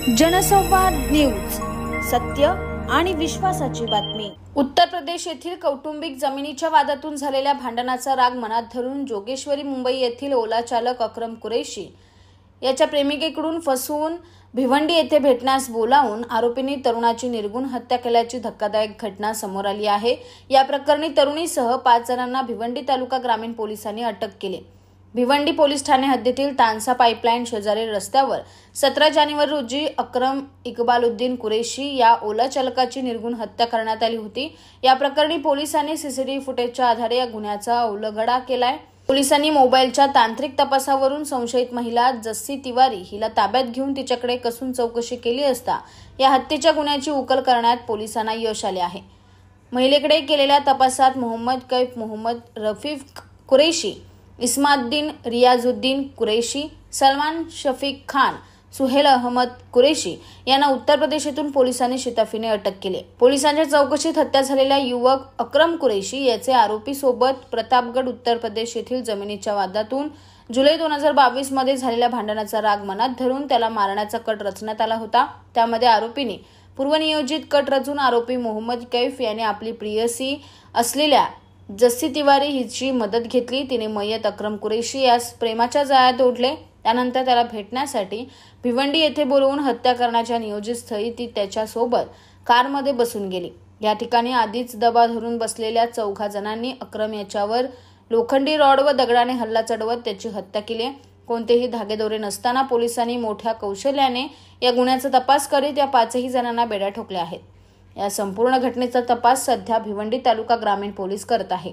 जनसंवाद न्यूज, सत्य आणि विश्वासाची बातमी। उत्तर प्रदेश येथील कौटुंबिक जमिनीच्या वादातून झालेल्या भांडणाचा राग मनात धरून जोगेश्वरी मुंबई येथील ओला चालक अक्रम कुरेशी याच्या प्रेमिकेकडून फसवून भिवंडी येथे भेटण्यास बोलावून आरोपींनी तरुणाची निर्गुण हत्या केल्याची धक्कादायक घटना समोर आली आहे। या प्रकरणी तरुणीसह 5 जणांना भिवंडी तालुका ग्रामीण पोलिसांनी अटक केली। भिवंडी पोलीस ठाणे हद्दीतील तानसा पाईपलाईन शेजारी रस्त्यावर 17 जानेवारी रोजी अक्रम इक्बालुद्दीन कुरेशी या ओला चालकाची निर्गुण हत्या करण्यात आली होती। या प्रकरणी पोलिसांनी सीसीटीव्ही फुटेजच्या आधारे या गुन्ह्याचा उलगडा केलाय। पोलिसांनी मोबाईलच्या तांत्रिक तपासावरून संशयित महिला जस्सी तिवारी हिला ताब्यात घेऊन तिच्याकडे कसून चौकशी केली असता या हत्येच्या गुन्ह्याची उकल करण्यात पोलिसांना यश आले आहे। महिलेकडे केलेल्या तपासात मोहम्मद कैफ मोहम्मद रफीक कुरेशी, इस्माद्दीन रियाजुद्दीन कुरेशी, सलमान शफीक खान, सुहेल अहमद कुरेशी यांना उत्तर प्रदेशातून पोलिसांनी शिताफीने अटक केली। पोलिसांच्या चौकशीत हत्या झालेल्या युवक अक्रम कुरेशी याचे आरोपी सोबत प्रतापगड उत्तर प्रदेश येथील जमिनीच्या वादातून जुलै 2022 मध्ये झालेल्या भांडणाचा राग मनात धरून त्याला मारण्याचा कट रचण्यात आला होता। त्यामध्ये आरोपींनी पूर्वनियोजित कट रचून आरोपी मोहम्मद कैफ याने आपली प्रियसी असलेल्या जस्सी तिवारी हिची मदत घेतली। तिने मयत अक्रम कुरेशी यास प्रेमाच्या जाळ्यात ओढले। त्यानंतर त्याला भेटण्यासाठी भिवंडी येथे बोलवून हत्या करण्याच्या नियोजित स्थळी ती त्याच्यासोबत कारमध्ये बसून गेली। या ठिकाणी आधीच दबा धरून बसलेल्या 4 जणांनी अक्रम याच्यावर लोखंडी रॉड व दगडाने हल्ला चढवत त्याची हत्या केली। कोणतेही धागेदोरे नसताना पोलिसांनी मोठ्या कौशल्याने या गुन्ह्याचा तपास करीत या 5 जणांना बेड्या ठोकल्या आहेत। या संपूर्ण घटनेचा तपास सध्या भिवंडी तालुका ग्रामीण पोलीस करत आहे।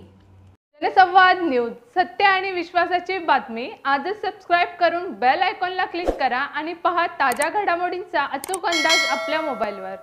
जनसंवाद न्यूज, सत्य आणि विश्वासाची बातमी। आजच सबस्क्राइब करून बेल आयकॉनला क्लिक करा आणि पहा ताज्या घडामोडींचा अचूक अंदाज आपल्या मोबाईलवर।